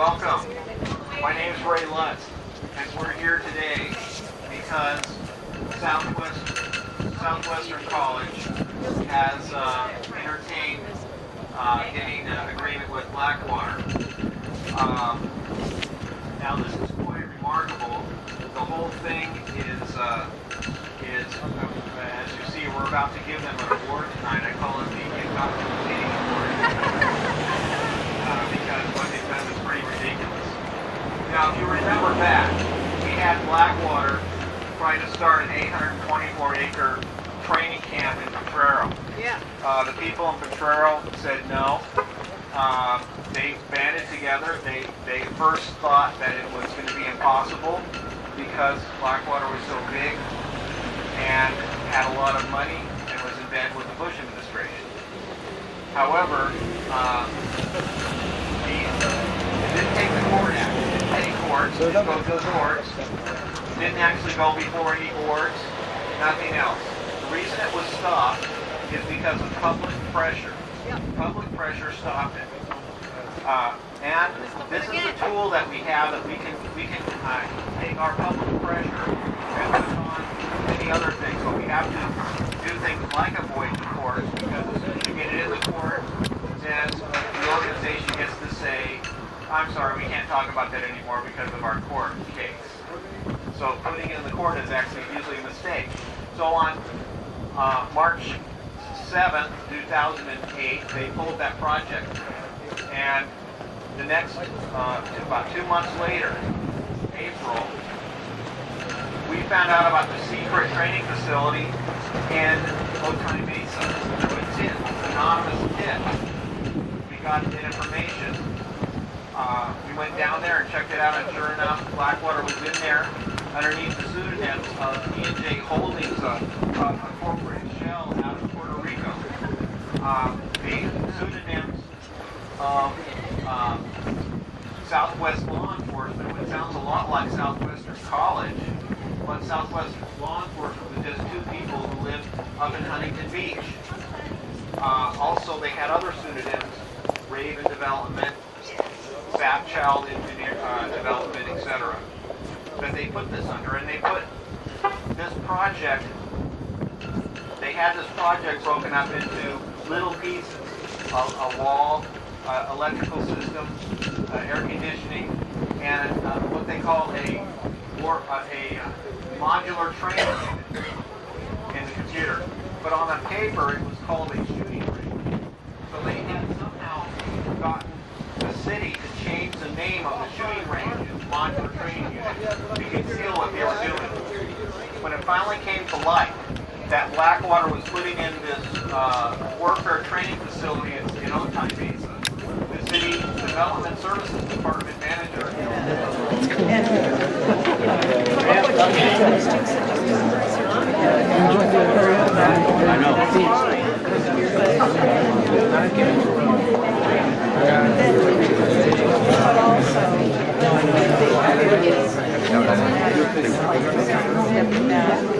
welcome. My name is Ray Lutz, and we're here today because Southwestern College has entertained getting an agreement with Blackwater. Now this is quite remarkable. The whole thing is as you see, we're about to give them an award tonight. I call it the Intoxicating Award because what they've done is pretty ridiculous. Now, if you remember back, we had Blackwater trying to start an 824-acre training camp in Potrero. Yeah. The people in Potrero said no. They banded together. They first thought that it was going to be impossible because Blackwater was so big and had a lot of money and was in bed with the Bush administration. However, it didn't take the court action. It didn't take courts. It didn't go to the courts. It didn't actually go before any boards. Nothing else. The reason it was stopped is because of public pressure. Public pressure stopped it. And this is a tool that we have that we can take our public pressure and put it on many other things. But we have to do things like avoid the court, because as soon as you get it in the court, then the organization gets to say, I'm sorry, we can't talk about that anymore because of our court case. So putting it in the court is actually usually a mistake. So on March 7th, 2008, they pulled that project. And the next, about 2 months later, April, we found out about the secret training facility in Otay Mesa. It was an anonymous tip. We got the information. We went down there and checked it out, and sure enough, Blackwater was in there underneath the pseudonyms of E&J Holdings, a corporate shell out of Puerto Rico. The pseudonyms of Southwest law enforcement, which sounds a lot like Southwestern College, but Southwestern law enforcement was just two people who lived up in Huntington Beach. Also, they had other pseudonyms, Raven Development, Sapchild Engineer Development, etc. That they put this under, and they put this project, they had this project broken up into little pieces, a wall, electrical system, air conditioning, and what they call a modular training unit in the computer. But on the paper, it was called a shooting range. So they had somehow gotten the city to change the name of the shooting range to modular training unit to conceal what they were doing. When it finally came to light that Blackwater was putting in this warfare training facility in Otay Mesa, the city development services department manager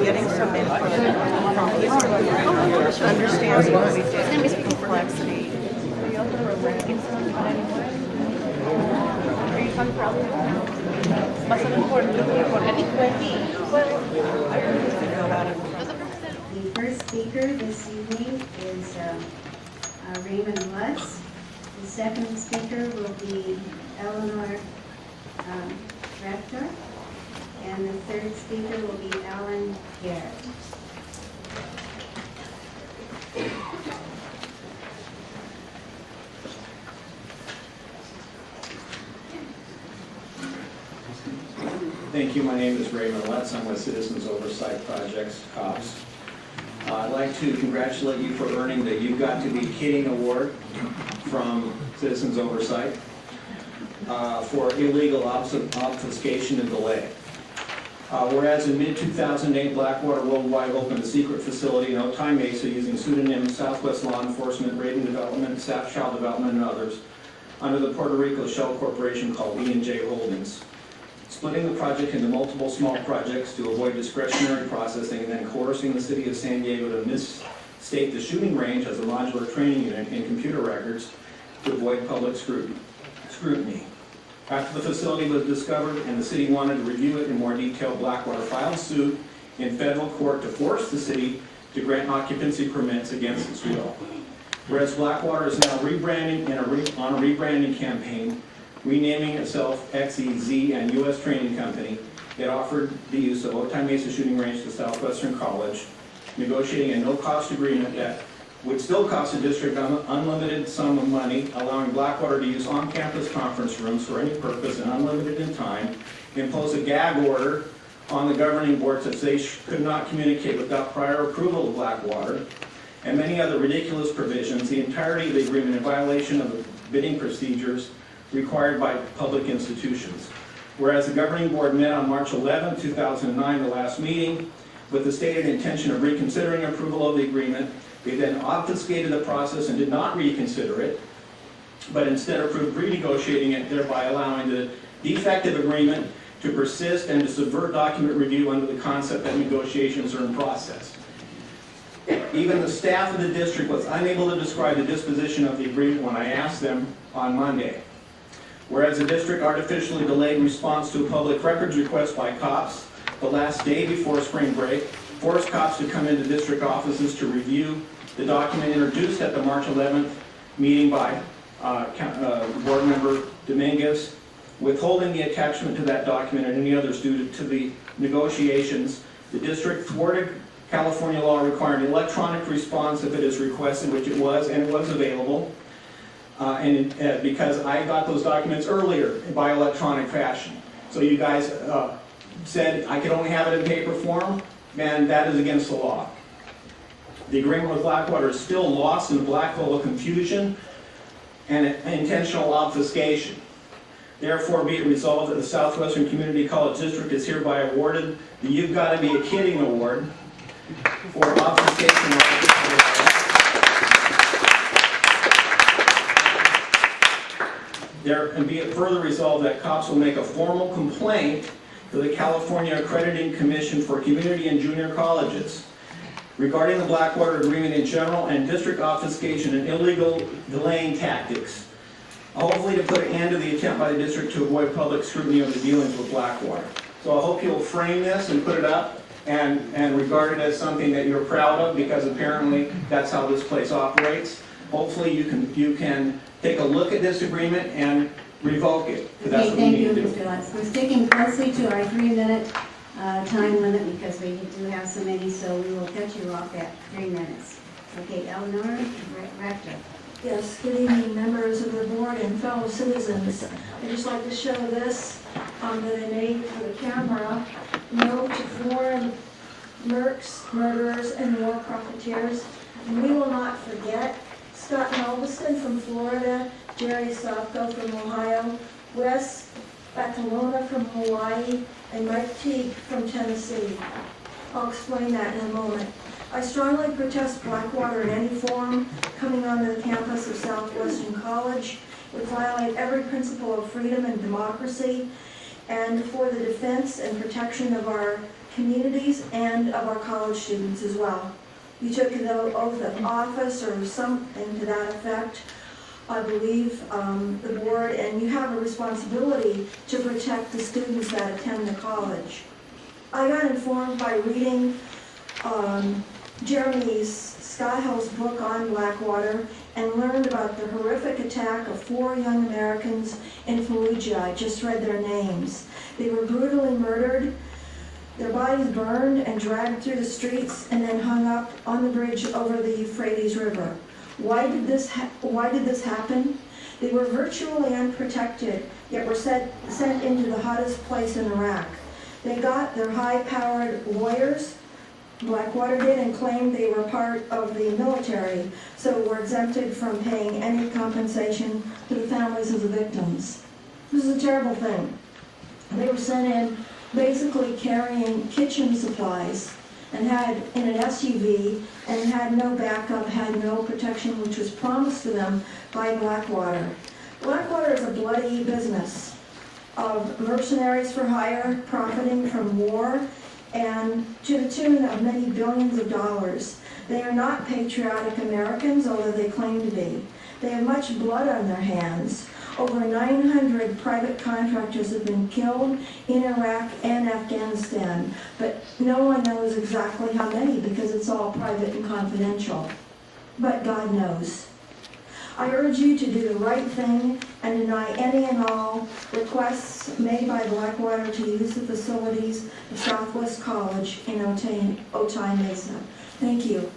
getting some input understanding what we did, complexity. Are you talking probably? The first speaker this evening is Raymond Lutz. The second speaker will be Eleanor Rector. And the third speaker will be Alan Garrett. Thank you. My name is Raymond Lutz. I'm with Citizens Oversight Projects, COPS. I'd like to congratulate you for earning the You Got to Be Kidding Award from Citizens Oversight for illegal obfuscation and delay. Whereas in mid-2008, Blackwater Worldwide opened a secret facility in Otay Mesa using pseudonyms Southwest Law Enforcement, Raven Development, Sapchild Development, and others, under the Puerto Rico shell corporation called E&J Holdings. Splitting the project into multiple small projects to avoid discretionary processing, and then coercing the city of San Diego to misstate the shooting range as a modular training unit in computer records to avoid public scrutiny. After the facility was discovered and the city wanted to review it in more detail, Blackwater filed suit in federal court to force the city to grant occupancy permits against its will. Whereas Blackwater is now rebranding on a rebranding campaign, renaming itself XEZ and U.S. Training Company, it offered the use of Otay Mesa Shooting Range to Southwestern College, negotiating a no-cost agreement that would still cost the district an unlimited sum of money, allowing Blackwater to use on-campus conference rooms for any purpose and unlimited in time, impose a gag order on the governing board since they could not communicate without prior approval of Blackwater, and many other ridiculous provisions, the entirety of the agreement in violation of the bidding procedures required by public institutions. Whereas the governing board met on March 11, 2009, the last meeting, with the stated intention of reconsidering approval of the agreement, they then obfuscated the process and did not reconsider it, but instead approved renegotiating it, thereby allowing the defective agreement to persist and to subvert document review under the concept that negotiations are in process. Even the staff of the district was unable to describe the disposition of the agreement when I asked them on Monday. Whereas the district artificially delayed response to a public records request by cops the last day before spring break, forced cops to come into district offices to review the document introduced at the March 11th meeting by board member Dominguez, withholding the attachment to that document and any others due to the negotiations. The district thwarted California law requiring electronic response if it is requested, which it was, and it was available. Because I got those documents earlier by electronic fashion. So you guys said I could only have it in paper form, and that is against the law. The agreement with Blackwater is still lost in a black hole of confusion and intentional obfuscation. Therefore, be it resolved that the Southwestern Community College District is hereby awarded the You've Got to Be a Kidding Award for obfuscation and be it further resolved that cops will make a formal complaint to the California Accrediting Commission for Community and Junior Colleges regarding the Blackwater Agreement in general and district obfuscation and illegal delaying tactics, hopefully to put an end to the attempt by the district to avoid public scrutiny of the dealings with Blackwater. So I hope you'll frame this and put it up and regard it as something that you're proud of, because apparently that's how this place operates. Hopefully you can take a look at this agreement and revoke it. Okay, thank you, Mr. Lutz. We're sticking closely to our 3-minute time limit because we do have so many, so we will cut you off at 3 minutes. Okay, Eleanor Rector. Yes, good evening, members of the board and fellow citizens. I'd just like to show this that I made for the camera. No to foreign mercs, murderers, and war profiteers. And we will not forget Scott Melvison from Florida, Jerry Sofko from Ohio, Wes Batalona from Hawaii, and Mike Teague from Tennessee. I'll explain that in a moment. I strongly protest Blackwater in any form coming onto the campus of Southwestern College. It would violate every principle of freedom and democracy, and for the defense and protection of our communities and of our college students as well. You took the oath of office or something to that effect, I believe, the board, and you have a responsibility to protect the students that attend the college. I got informed by reading Jeremy Skahill's book on Blackwater and learned about the horrific attack of 4 young Americans in Fallujah. I just read their names. They were brutally murdered, their bodies burned and dragged through the streets and then hung up on the bridge over the Euphrates River. Why did this happen? They were virtually unprotected, yet were sent into the hottest place in Iraq. They got their high-powered lawyers, Blackwater did, and claimed they were part of the military, so were exempted from paying any compensation to the families of the victims. This is a terrible thing. They were sent in basically carrying kitchen supplies and had in an SUV and had no backup, had no protection, which was promised to them by Blackwater. Blackwater is a bloody business of mercenaries for hire, profiting from war, and to the tune of many billions of dollars. They are not patriotic Americans, although they claim to be. They have much blood on their hands. Over 900 private contractors have been killed in Iraq and Afghanistan, but no one knows exactly how many because it's all private and confidential. But God knows. I urge you to do the right thing and deny any and all requests made by Blackwater to use the facilities of Southwest College in Otay Mesa. Thank you.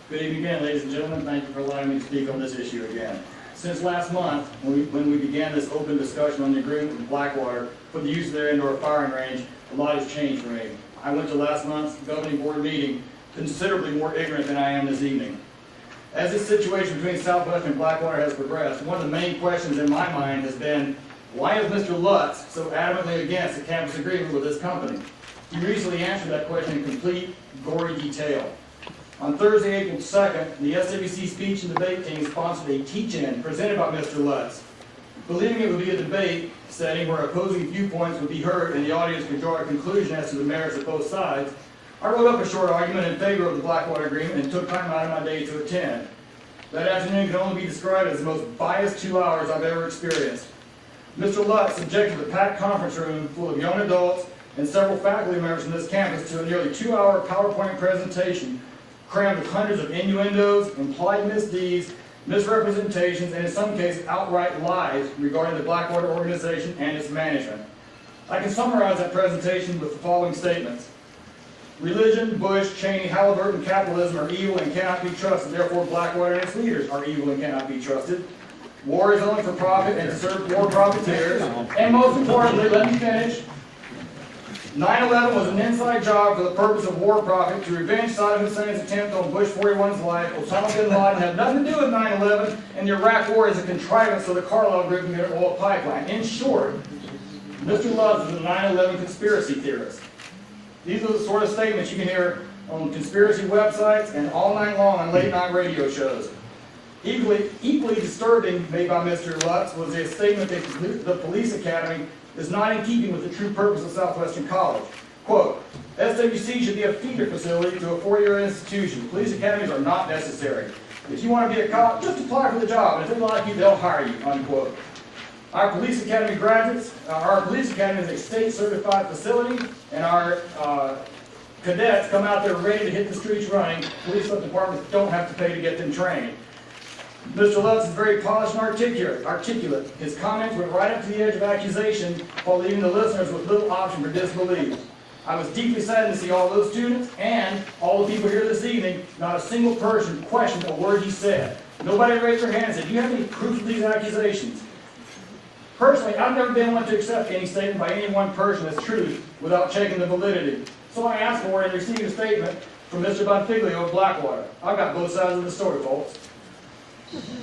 Good evening again, ladies and gentlemen. Thank you for allowing me to speak on this issue again. Since last month, when we began this open discussion on the agreement with Blackwater for the use of their indoor firing range, a lot has changed for me. I went to last month's governing board meeting considerably more ignorant than I am this evening. As this situation between Southwest and Blackwater has progressed, one of the main questions in my mind has been, why is Mr. Lutz so adamantly against a campus agreement with this company? He recently answered that question in complete, gory detail. On Thursday, April 2nd, the SWC Speech and Debate Team sponsored a teach-in presented by Mr. Lutz. Believing it would be a debate setting where opposing viewpoints would be heard and the audience could draw a conclusion as to the merits of both sides, I wrote up a short argument in favor of the Blackwater Agreement and took time out of my day to attend. That afternoon can only be described as the most biased 2 hours I've ever experienced. Mr. Lutz subjected the packed conference room full of young adults and several faculty members from this campus to a nearly 2-hour PowerPoint presentation crammed with hundreds of innuendos, implied misdeeds, misrepresentations, and in some cases outright lies regarding the Blackwater organization and its management. I can summarize that presentation with the following statements. Religion, Bush, Cheney, Halliburton, capitalism are evil and cannot be trusted, therefore Blackwater and its leaders are evil and cannot be trusted. War is only for profit and to serve war profiteers. And most importantly, let me finish, 9/11 was an inside job for the purpose of war profit to revenge Saddam Hussein's attempt on Bush 41's life. Osama bin Laden had nothing to do with 9/11, and the Iraq War is a contrivance so the Carlyle Group can get an oil pipeline. In short, Mr. Lutz is a 9/11 conspiracy theorist. These are the sort of statements you can hear on conspiracy websites and all night long on late-night radio shows. Equally disturbing made by Mr. Lutz was his statement that the police academy is not in keeping with the true purpose of Southwestern College. Quote, SWC should be a feeder facility to a four-year institution. Police academies are not necessary. If you want to be a cop, just apply for the job. And if they like you, they'll hire you, unquote. Our police academy graduates, our police academy is a state-certified facility, and our cadets come out there ready to hit the streets running. Police departments don't have to pay to get them trained. Mr. Lutz is very polished and articulate. His comments went right up to the edge of accusation while leaving the listeners with little option for disbelief. I was deeply saddened to see all those students and all the people here this evening, not a single person questioned a word he said. Nobody raised their hand and said, do you have any proof of these accusations? Personally, I've never been one to accept any statement by any one person as truth without checking the validity. So I asked for and received a statement from Mr. Bonfiglio of Blackwater. I've got both sides of the story, folks.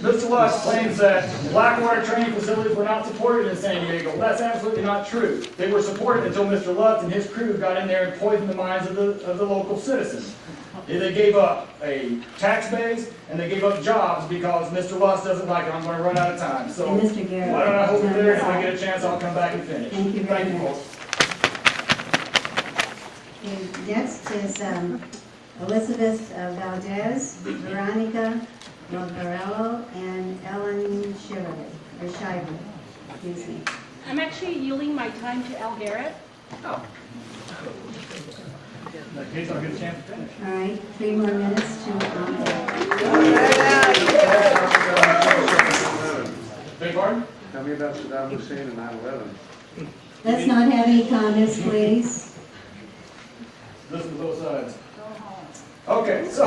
Mr. Lutz claims that Blackwater training facilities were not supported in San Diego. Well, that's absolutely not true. They were supported until Mr. Lutz and his crew got in there and poisoned the minds of the local citizens. They gave up a tax base and they gave up jobs because Mr. Lutz doesn't like it. I'm going to run out of time. So And Mr. Garrett, why don't I hold it there, and if I get a chance, I'll come back and finish. Thank you very much. folks. Okay, next is Elizabeth Valdez, Veronica Novarello, and Ellen Shively. Excuse me. I'm actually yielding my time to Al Garrett. Oh. In that case, I'll get a chance to finish. All right, 3 more minutes to Beg pardon? Tell me about Saddam Hussein and 9/11. Let's not have any comments, please. Listen to both sides. Okay, so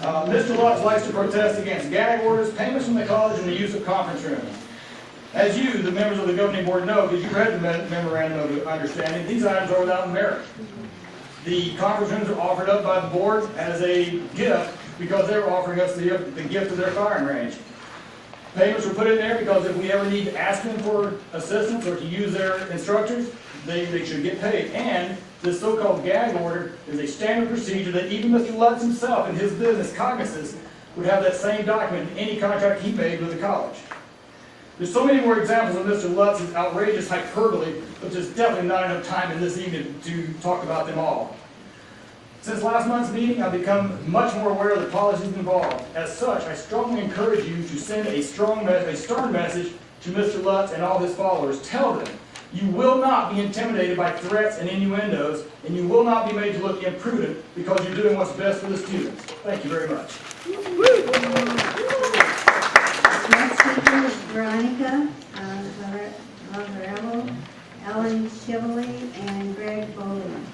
Mr. Lutz likes to protest against gag orders, payments from the college, and the use of conference rooms. As you, the members of the governing board, know, because you read the memorandum of understanding, these items are without merit. The conference rooms are offered up by the board as a gift because they were offering us the gift of their firing range. Payments were put in there because if we ever need to ask them for assistance or to use their instructors, they should get paid. And this so-called gag order is a standard procedure that even Mr. Lutz himself in his business, Cognizant, would have that same document in any contract he made with the college. There's so many more examples of Mr. Lutz's outrageous hyperbole, but there's definitely not enough time in this evening to talk about them all. Since last month's meeting, I've become much more aware of the policies involved. As such, I strongly encourage you to send a stern message to Mr. Lutz and all his followers. Tell them you will not be intimidated by threats and innuendos, and you will not be made to look imprudent because you're doing what's best for the students. Thank you very much. Next speaker is Veronica Lavarello, Ellen Chivoli, and Greg Bowling.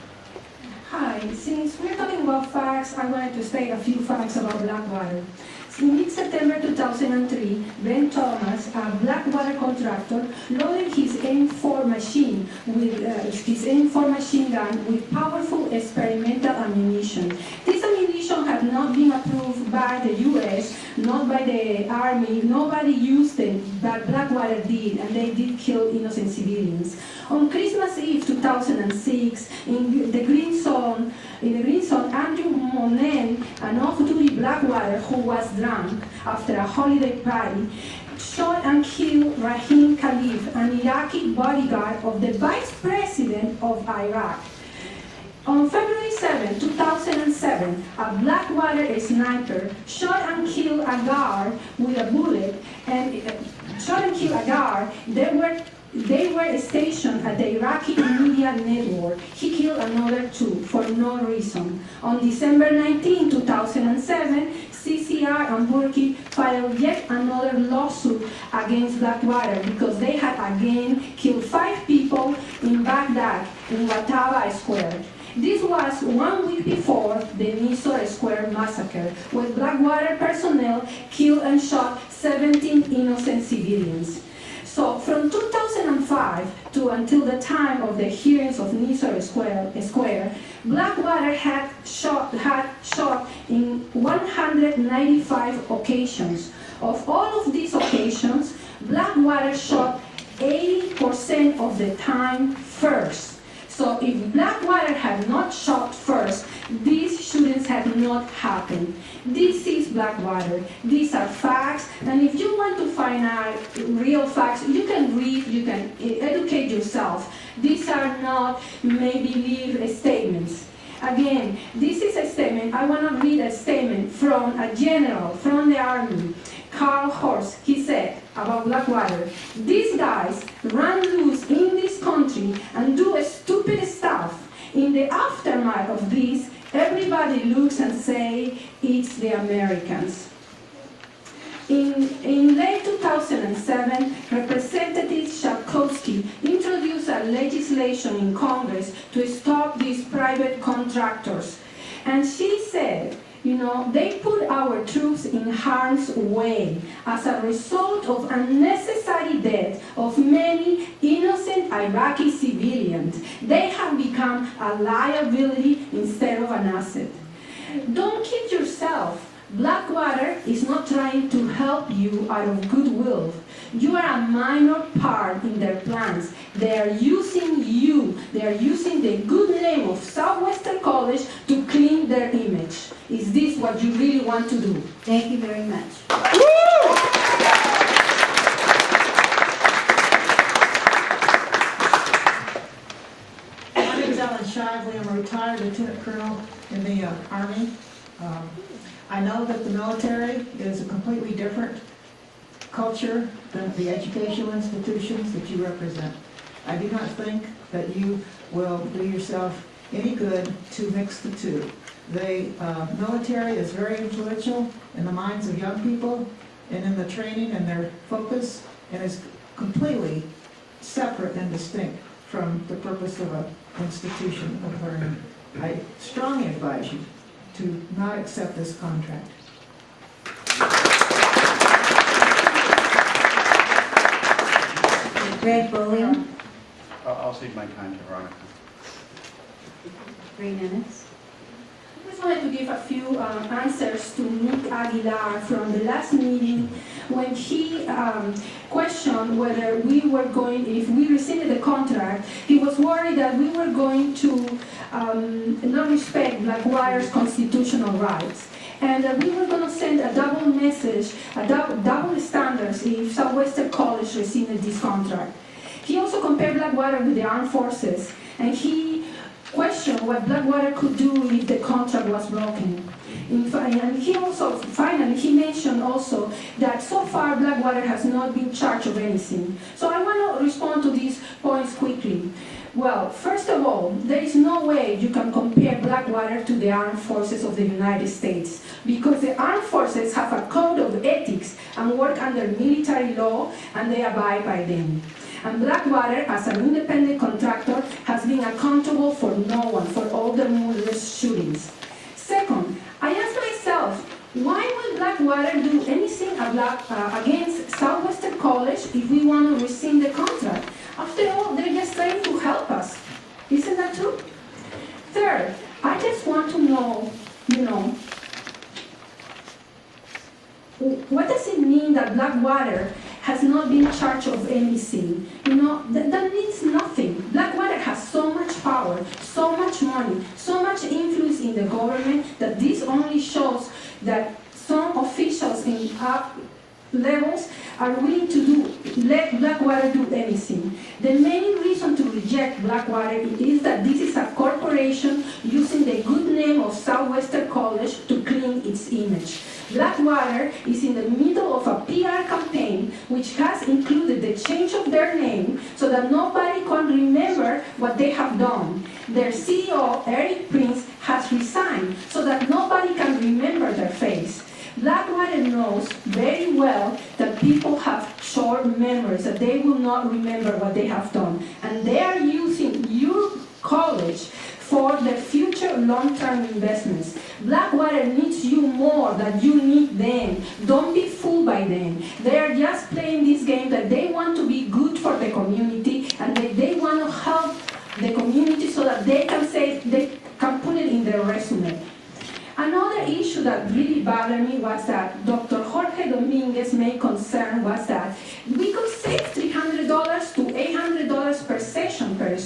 Hi, since we're talking about facts, I wanted to state a few facts about Blackwater. In mid-September 2003, Ben Thomas, a Blackwater contractor, loaded his M4 machine gun with powerful experimental ammunition. This ammunition had not been approved by the U.S., not by the Army. Nobody used it, but Blackwater did, and they did kill innocent civilians. On Christmas Eve 2006, in the Green Zone, Andrew Monen, an off-duty Blackwater who was drunk after a holiday party, shot and killed Rahim Khalif, an Iraqi bodyguard of the Vice President of Iraq. On February 7, 2007, a Blackwater sniper shot and killed a guard with a bullet, They were stationed at the Iraqi media network. He killed another two for no reason. On December 19, 2007, CCR and Burki filed yet another lawsuit against Blackwater because they had again killed 5 people in Baghdad in Wataba Square. This was 1 week before the Mysore Square massacre, where Blackwater personnel killed and shot 17 innocent civilians. So from 2005 to until the time of the hearings of Mysore Square, Blackwater had shot in 195 occasions. Of all of these occasions, Blackwater shot 80% of the time first. So if Blackwater had not shot first, these shootings had not happened. This is Blackwater. These are facts, and if you want to find out real facts, you can read, you can educate yourself. These are not make-believe statements. Again, this is a statement. I want to read a statement from a general from the Army, Carl Horst. He said about Blackwater, "These guys run loose in this country and do stupid stuff. In the aftermath of this, everybody looks and say it's the Americans." In late 2007, Representative Sharkowski introduced a legislation in Congress to stop these private contractors. And she said, they put our troops in harm's way as a result of unnecessary death of many innocent Iraqi civilians. They have become a liability instead of an asset. Don't kid yourself. Blackwater is not trying to help you out of goodwill. You are a minor part in their plans. They are using you. They are using the good name of Southwestern College to clean their image. Is this what you really want to do? Thank you very much. My name is Ellen Shively. I'm a retired lieutenant colonel in the Army. I know that the military is a completely different culture than the educational institutions that you represent. I do not think that you will do yourself any good to mix the two. The military is very influential in the minds of young people and in the training and their focus, and is completely separate and distinct from the purpose of an institution of learning. I strongly advise you to not accept this contract. Greg Bowling, I'll cede my time to Veronica. 3 minutes. I just wanted to give a few answers to Nick Aguilar from the last meeting when he questioned whether we were going, if we rescinded the contract, he was worried that we were going to not respect Blackwater's constitutional rights. And that we were going to send a double message, double standards if Southwestern College rescinded this contract. He also compared Blackwater with the armed forces, and he questioned what Blackwater could do if the contract was broken. And he also, finally, he mentioned also that so far Blackwater has not been charged of anything. So I want to respond to these points quickly. Well, first of all, there is no way you can compare Blackwater to the armed forces of the United States, because the armed forces have a code of ethics and work under military law, and they abide by them. And Blackwater, as an independent contractor, has been accountable for no one, for all the murderous shootings. Second, I ask myself, why would Blackwater do anything against Southwestern College if we want to rescind the contract? After all, they're just trying to help us. Isn't that true? Third, I just want to know, what does it mean that Blackwater has not been charged of anything? That means nothing. Blackwater has so much power, so much money, so much influence in the government that this only shows that some officials in up levels are willing to let Blackwater do anything. The main reason to reject Blackwater is that this is a corporation using the good name of Southwestern College to clean its image. Blackwater is in the middle of a PR campaign which has included the change of their name so that nobody can remember what they have done. Their CEO, Eric Prince, has resigned so that nobody can remember their face. Blackwater knows very well that people have short memories, that they will not remember what they have done. And they are using your college for their future long-term investments. Blackwater needs you more than you need them. Don't be fooled by them. They are just playing this game that they want to be good for the community and that they want to help the community so that they can put it in their resume. Another issue that really bothered me was that Dr. Jorge Dominguez made concern was that we could save $300 to $800 per session per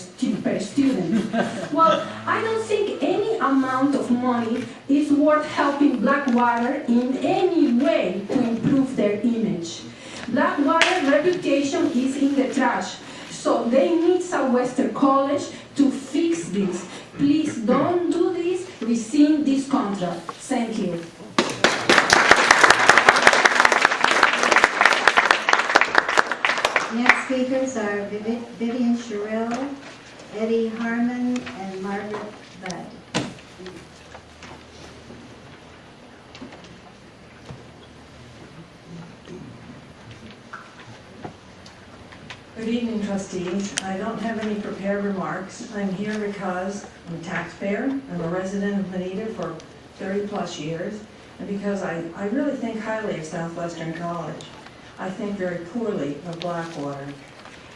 student. Well, I don't think any amount of money is worth helping Blackwater in any way to improve their image. Blackwater's reputation is in the trash, so they need Southwestern College to fix this. Please don't do this. Rescind this contract. Thank you. Next speakers are Vivian Sherrill, Eddie Harmon, and Margaret Budd. Good evening, trustees. I don't have any prepared remarks. I'm here because I'm a taxpayer. I'm a resident of Manita for 30-plus years, and because I really think highly of Southwestern College. I think very poorly of Blackwater,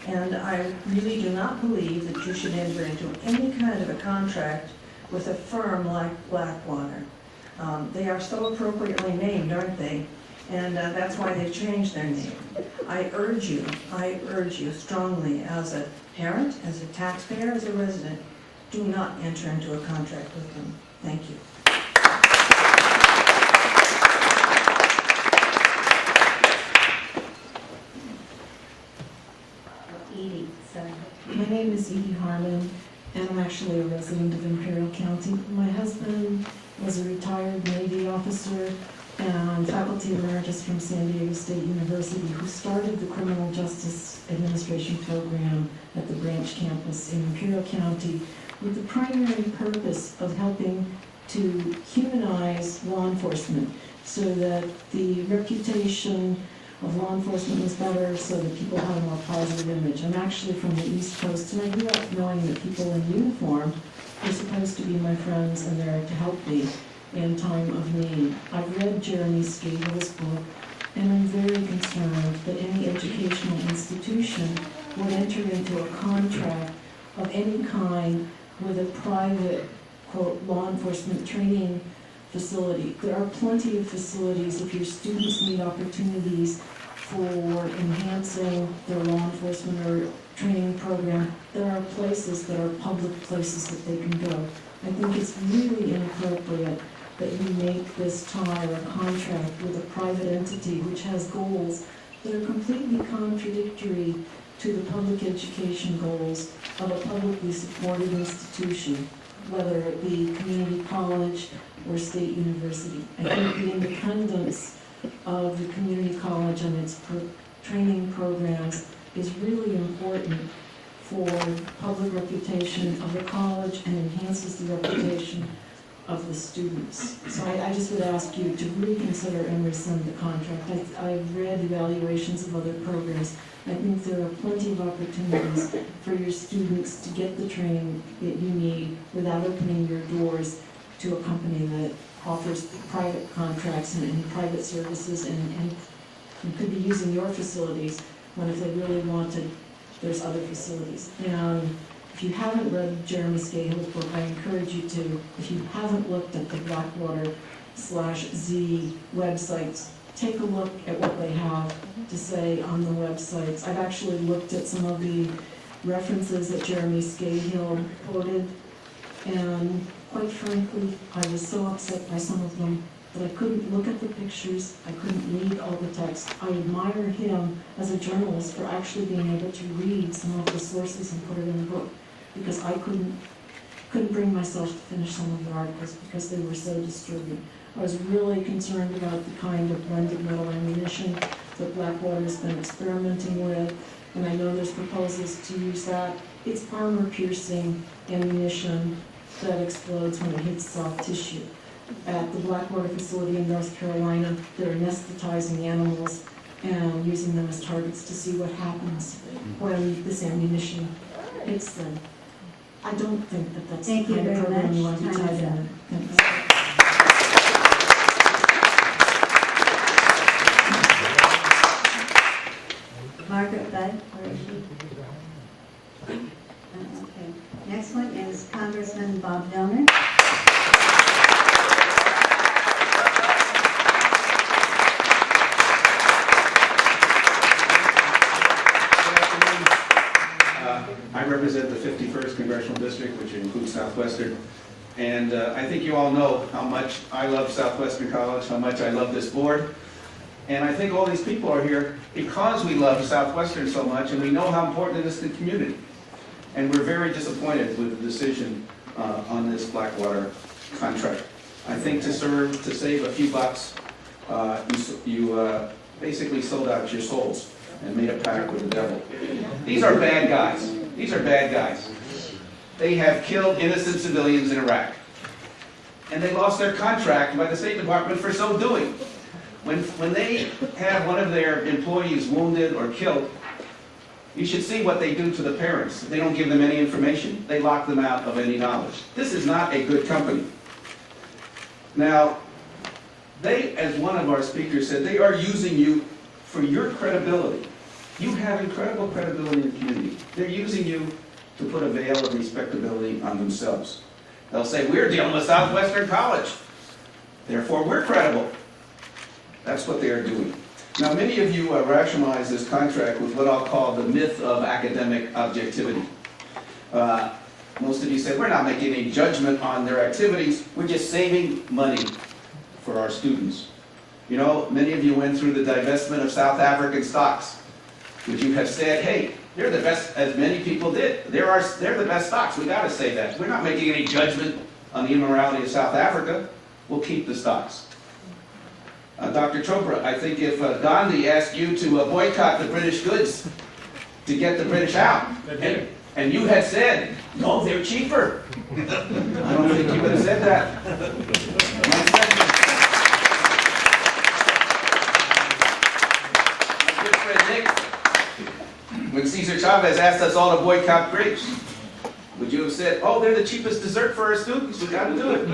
and I really do not believe that you should enter into any kind of a contract with a firm like Blackwater. They are so appropriately named, aren't they? And that's why they've changed their name. I urge you strongly as a parent, as a taxpayer, as a resident, do not enter into a contract with them. Thank you. Edie, sorry. My name is Edie Harmon, and I'm actually a resident of Imperial County. My husband was a retired Navy officer and faculty emeritus from San Diego State University who started the Criminal Justice Administration program at the branch campus in Imperial County with the primary purpose of helping to humanize law enforcement so that the reputation of law enforcement was better, so that people had a more positive image. I'm actually from the East Coast, and I grew up knowing that people in uniform were supposed to be my friends and there to help me in time of need. I've read Jeremy Scable's book, and I'm very concerned that any educational institution would enter into a contract of any kind with a private, quote, law enforcement training facility. There are plenty of facilities if your students need opportunities for enhancing their law enforcement or training program. There are places that are public places that they can go. I think it's really inappropriate that you make this tie or contract with a private entity which has goals that are completely contradictory to the public education goals of a publicly supported institution. whether it be community college or state university. I think the independence of the community college and its training programs is really important for public reputation of the college and enhances the reputation of the students. So I just would ask you to reconsider and rescind the contract. I've read evaluations of other programs. I think there are plenty of opportunities for your students to get the training that you need without opening your doors to a company that offers private contracts and private services and could be using your facilities when if they really wanted, there's other facilities. And if you haven't read Jeremy Scahill's book, I encourage you to. If you haven't looked at the Blackwater/Z websites, take a look at what they have to say on the websites. I've actually looked at some of the references that Jeremy Scahill quoted, and quite frankly, I was so upset by some of them that I couldn't look at the pictures, I couldn't read all the text. I admire him as a journalist for actually being able to read some of the sources and put it in a book, because I couldn't bring myself to finish some of the articles because they were so disturbing. I was really concerned about the kind of blended metal ammunition that Blackwater has been experimenting with, and I know there's proposals to use that. It's armor-piercing ammunition that explodes when it hits soft tissue. At the Blackwater facility in North Carolina, they're anesthetizing animals and using them as targets to see what happens when this ammunition hits them. I don't think that that's the kind of program you want to be tied in. Thanks. Margaret Budd, where is she? Okay. Next one is Congressman Bob Filner. I represent the 51st Congressional District, which includes Southwestern. And I think you all know how much I love Southwestern College, how much I love this board. And I think all these people are here because we love Southwestern so much and we know how important it is to the community. And we're very disappointed with the decision on this Blackwater contract. I think to save a few bucks, you basically sold out your souls and made a pact with the devil. These are bad guys. These are bad guys. They have killed innocent civilians in Iraq. And they lost their contract by the State Department for so doing. When they have one of their employees wounded or killed, you should see what they do to the parents. They don't give them any information. They lock them out of any knowledge. This is not a good company. Now, they, as one of our speakers said, they are using you for your credibility. You have incredible credibility in the community. They're using you to put a veil of respectability on themselves. They'll say, we're dealing with Southwestern College, therefore we're credible. That's what they are doing. Now, many of you rationalize this contract with what I'll call the myth of academic objectivity. Most of you said, we're not making any judgment on their activities, we're just saving money for our students. You know, many of you went through the divestment of South African stocks. Would you have said, hey, they're the best, as many people did, they're the best stocks, we gotta say that. We're not making any judgment on the immorality of South Africa, we'll keep the stocks. Dr. Chopra, I think if Gandhi asked you to boycott the British goods to get the British out, and you had said, no, they're cheaper. I don't think you would have said that. My good friend Nick, when Cesar Chavez asked us all to boycott grapes, would you have said, oh, they're the cheapest dessert for our students, we got to do it.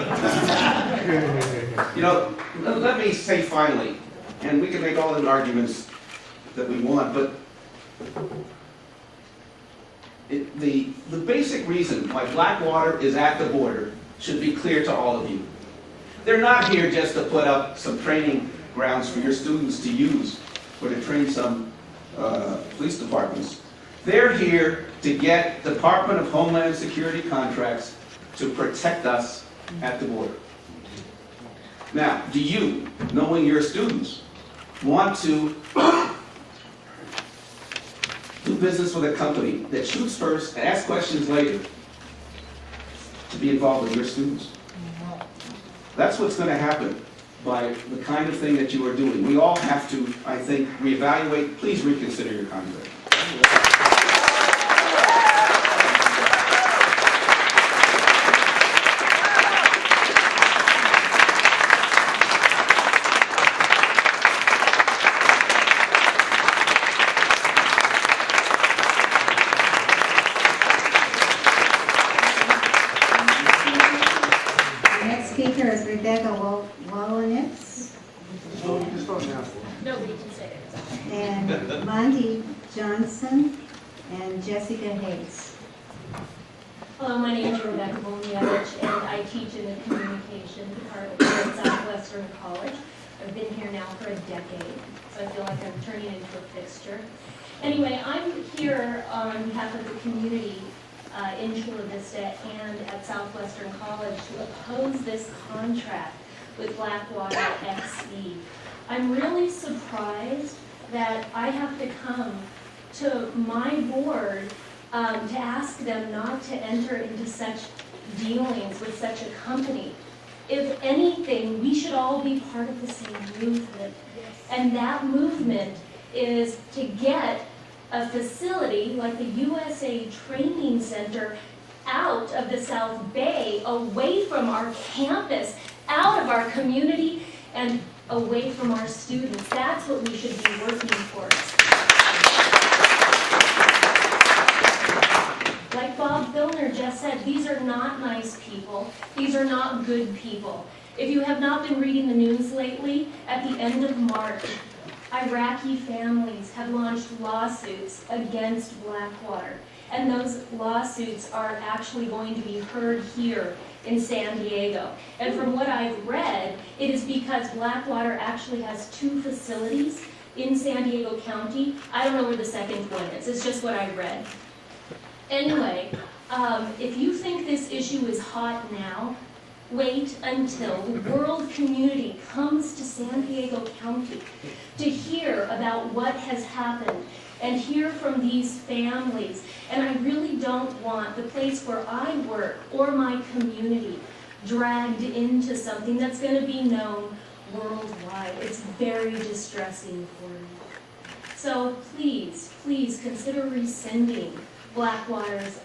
You know, let me say finally, and we can make all the arguments that we want, but the basic reason why Blackwater is at the border should be clear to all of you. They're not here just to put up some training grounds for your students to use or to train some police departments. They're here to get Department of Homeland Security contracts to protect us at the border. Now, do you, knowing your students, want to do business with a company that shoots first, asks questions later, to be involved with your students. That's what's going to happen by the kind of thing that you are doing. We all have to, I think, reevaluate. Please reconsider your conduct. Speaker is Rebecca Wallenitz Nobody can say it. and Monty Johnson and Jessica Hayes. Hello, my name is Rebecca Volnievich, and I teach in the communication department at Southwestern College. I've been here now for a decade, so I feel like I'm turning into a fixture. Anyway, I'm here on behalf of the community in Chula Vista and at Southwestern College to oppose this contract with Blackwater XE. I'm really surprised that I have to come to my board to ask them not to enter into such dealings with such a company. If anything, we should all be part of the same movement. And that movement is to get a facility like the USA Training Center out of the South Bay, away from our campus, out of our community, and away from our students. That's what we should be working towards. Like Bob Filner just said, these are not nice people. These are not good people. If you have not been reading the news lately, at the end of March, Iraqi families have launched lawsuits against Blackwater. And those lawsuits are actually going to be heard here in San Diego. And from what I've read, it is because Blackwater actually has 2 facilities in San Diego County. I don't know where the second one is. It's just what I read. Anyway, if you think this issue is hot now, wait until the world community comes to San Diego County to hear about what has happened and hear from these families. And I really don't want the place where I work or my community dragged into something that's going to be known worldwide. It's very distressing for me. So please, please consider rescinding Blackwater's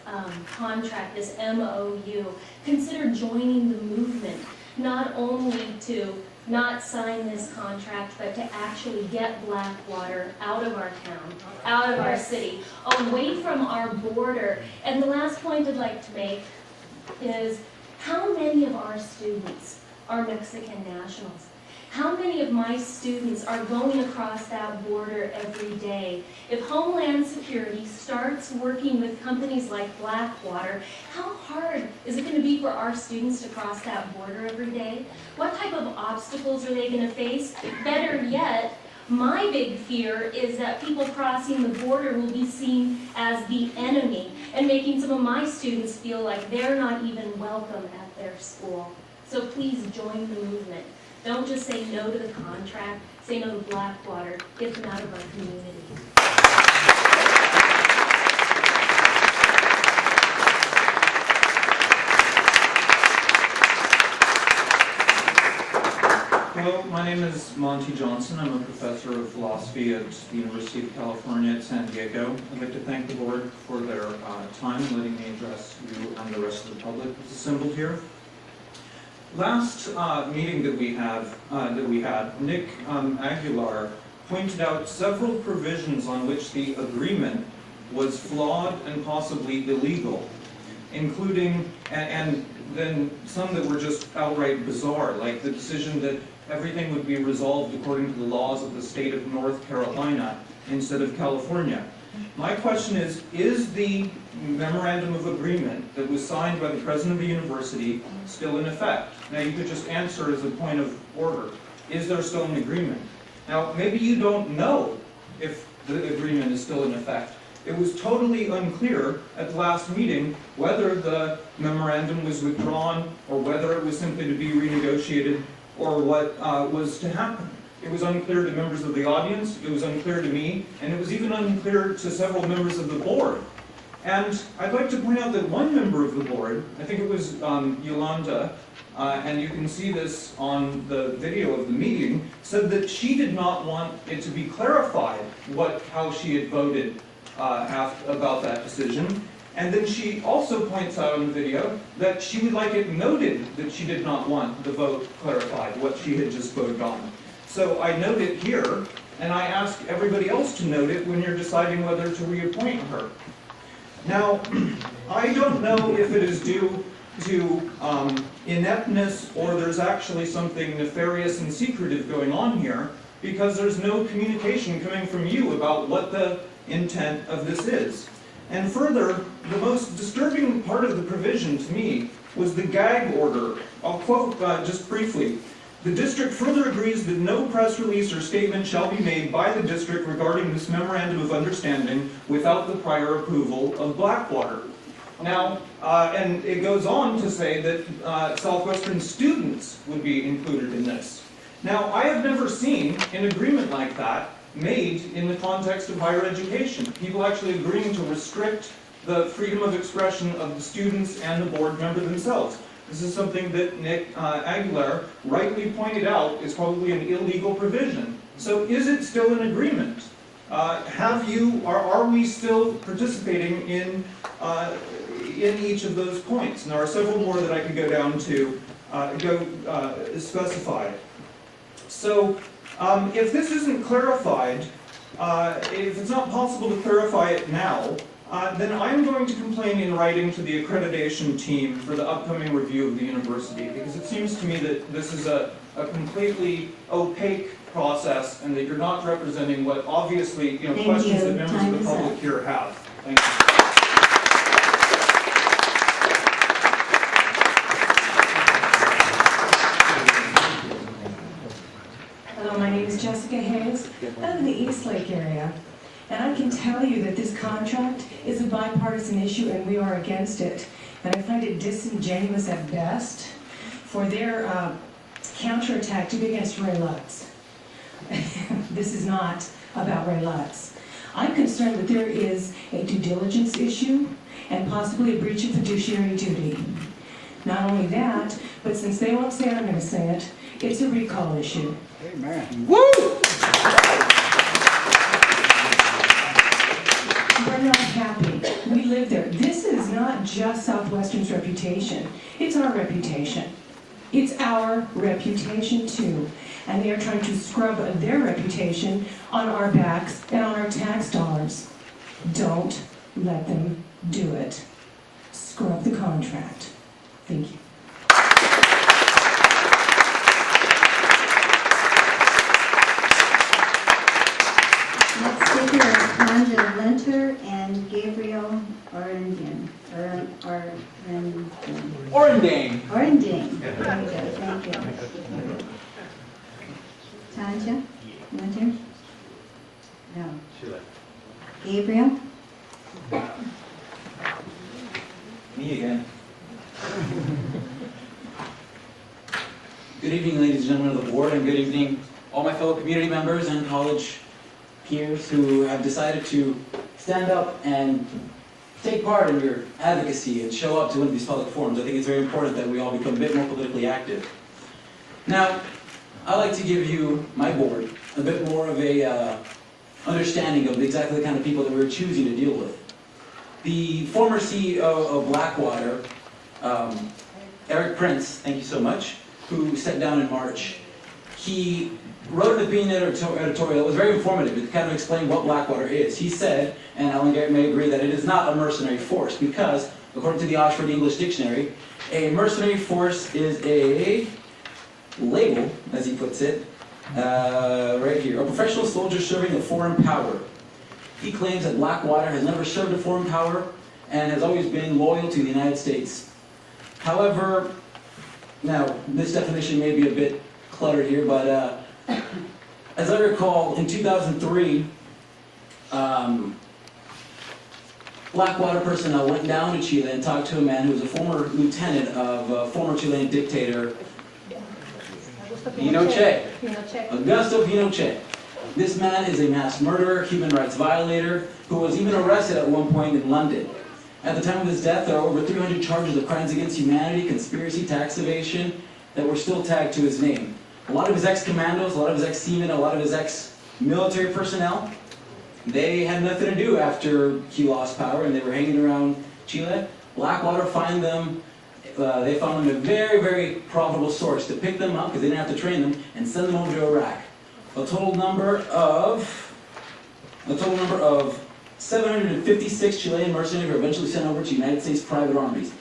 contract, this MOU. Consider joining the movement, not only to not sign this contract, but to actually get Blackwater out of our town, out of our city, away from our border. And the last point I'd like to make is, how many of our students are Mexican nationals? How many of my students are going across that border every day? If Homeland Security starts working with companies like Blackwater, how hard is it going to be for our students to cross that border every day? What type of obstacles are they going to face? Better yet, my big fear is that people crossing the border will be seen as the enemy and making some of my students feel like they're not even welcome at their school. So please join the movement. Don't just say no to the contract, say no to Blackwater, get them out of our community. Hello, my name is Monty Johnson. I'm a professor of philosophy at the University of California at San Diego. I'd like to thank the board for their time in letting me address you and the rest of the public who's assembled here. Last meeting that we had, Nick Aguilar pointed out several provisions on which the agreement was flawed and possibly illegal, including, and then some that were just outright bizarre, like the decision that everything would be resolved according to the laws of the state of North Carolina instead of California. My question is the memorandum of agreement that was signed by the president of the university still in effect? Now, you could just answer as a point of order. Is there still an agreement? Now, maybe you don't know if the agreement is still in effect. It was totally unclear at the last meeting whether the memorandum was withdrawn or whether it was simply to be renegotiated or what was to happen. It was unclear to members of the audience, it was unclear to me, and it was even unclear to several members of the board. And I'd like to point out that one member of the board, I think it was Yolanda, and you can see this on the video of the meeting, said that she did not want it to be clarified how she had voted about that decision. And then she also points out on the video that she would like it noted that she did not want the vote clarified, what she had just voted on. So I note it here, and I ask everybody else to note it when you're deciding whether to reappoint her. Now, I don't know if it is due to ineptness or there's actually something nefarious and secretive going on here, because there's no communication coming from you about what the intent of this is. And further, the most disturbing part of the provision to me was the gag order. I'll quote just briefly. The district further agrees that no press release or statement shall be made by the district regarding this memorandum of understanding without the prior approval of Blackwater. Now, and it goes on to say that Southwestern students would be included in this. Now, I have never seen an agreement like that made in the context of higher education. People actually agreeing to restrict the freedom of expression of the students and the board member themselves. This is something that Nick Aguilar rightly pointed out is probably an illegal provision. So is it still an agreement? Are we still participating in each of those points? And there are several more that I could go down to specify. So if this isn't clarified, if it's not possible to clarify it now, then I'm going to complain in writing to the accreditation team for the upcoming review of the university, because it seems to me that this is a completely opaque process and that you're not representing what obviously, questions that members of the public here have. Thank you. Hello, my name is Jessica Hayes. I live in the East Lake area. And I can tell you that this contract is a bipartisan issue and we are against it. And I find it disingenuous at best for their counterattack to be against Ray Lutz. This is not about Ray Lutz. I'm concerned that there is a due diligence issue and possibly a breach of fiduciary duty. Not only that, but since they won't say it, I'm going to say it, it's a recall issue. Amen. Woo! We're not happy. We live there. This is not just Southwestern's reputation. It's our reputation. It's our reputation too. And they are trying to scrub their reputation on our backs and on our tax dollars. Don't let them do it. Scrub the contract. Thank you. Next speaker is Tanja Linter and Gabriel Orendane. Orendane. Orendane. There we go. Thank you. Tanja Linter? No. Gabriel? Me again. Good evening, ladies and gentlemen of the board, and good evening, all my fellow community members and college peers who have decided to stand up and take part in your advocacy and show up to one of these public forums. I think it's very important that we all become a bit more politically active. Now, I'd like to give you, my board, a bit more of a understanding of exactly the kind of people that we're choosing to deal with. The former CEO of Blackwater, Eric Prince, thank you so much, who stepped down in March, he wrote an opinion editorial that was very informative. It kind of explained what Blackwater is. He said, and Alan Garrett may agree, that it is not a mercenary force because, according to the Oxford English Dictionary, a mercenary force is a label, as he puts it, right here, a professional soldier serving a foreign power. He claims that Blackwater has never served a foreign power and has always been loyal to the United States. However, now, this definition may be a bit cluttered here, but as I recall, in 2003, Blackwater personnel went down to Chile and talked to a man who was a former lieutenant of former Chilean dictator Pinochet. Augusto Pinochet. This man is a mass murderer, human rights violator, who was even arrested at one point in London. At the time of his death, there are over 300 charges of crimes against humanity, conspiracy, tax evasion, that were still tagged to his name. A lot of his ex-commandos, a lot of his ex-seamen, a lot of his ex-military personnel, they had nothing to do after he lost power and they were hanging around Chile. Blackwater found them, they found them a very, very profitable source to pick them up, because they didn't have to train them, and send them over to Iraq. A total number of 756 Chilean mercenaries were eventually sent over to United States private armies.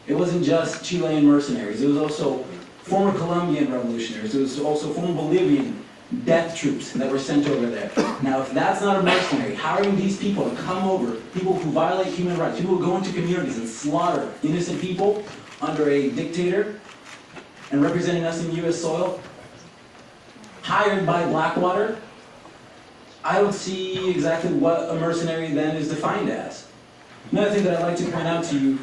It wasn't just Chilean mercenaries, it was also former Colombian revolutionaries, it was also former Bolivian death troops that were sent over there. Now, if that's not a mercenary, hiring these people to come over, people who violate human rights, people who go into communities and slaughter innocent people under a dictator and representing us in U.S. soil, hired by Blackwater, I don't see exactly what a mercenary then is defined as. Another thing that I'd like to point out to you,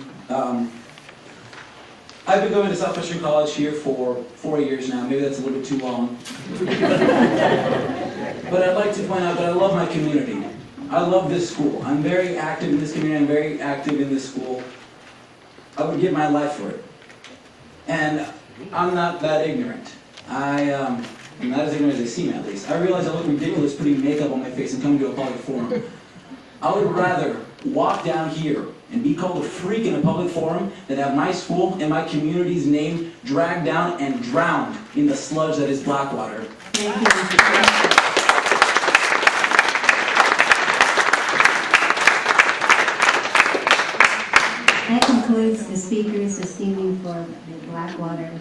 I've been going to Southwestern College here for 4 years now. Maybe that's a little bit too long. But I'd like to point out that I love my community. I love this school. I'm very active in this community. I'm very active in this school. I would give my life for it. And I'm not that ignorant. I'm not as ignorant as I seem, at least. I realize I look ridiculous putting makeup on my face and coming to a public forum. I would rather walk down here and be called a freak in a public forum than have my school and my community's name dragged down and drowned in the sludge that is Blackwater. Thank you. That concludes the speakers this evening for the Blackwater